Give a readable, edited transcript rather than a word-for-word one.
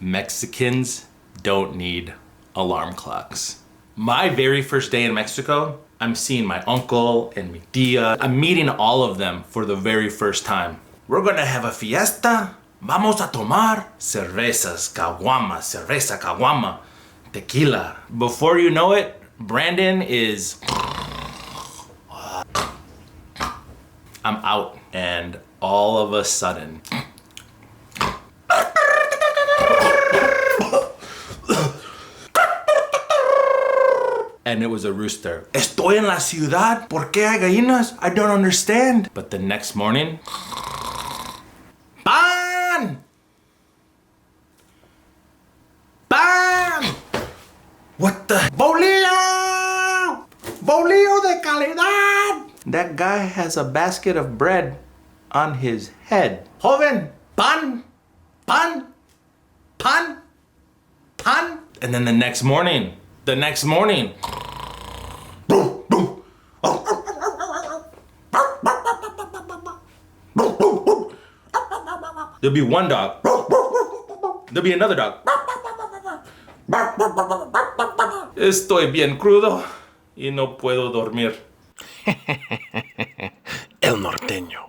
Mexicans don't need alarm clocks. My very first day in Mexico, I'm seeing my uncle and mi tia. I'm meeting all of them for the very first time. We're gonna have a fiesta. Vamos a tomar cervezas, caguama, cerveza, caguama, tequila. Before you know it, Brandon is... I'm out, and all of a sudden... And it was a rooster. Estoy en la ciudad. ¿Por qué hay gallinas? I don't understand. But the next morning... ¡Pan! ¡Pan! What the? ¡Bolillo! ¡Bolillo de calidad! That guy has a basket of bread on his head. Joven, pan, pan, pan, pan. And then the next morning, there'll be one dog. There'll be another dog. Estoy bien crudo y no puedo dormir. El norteño.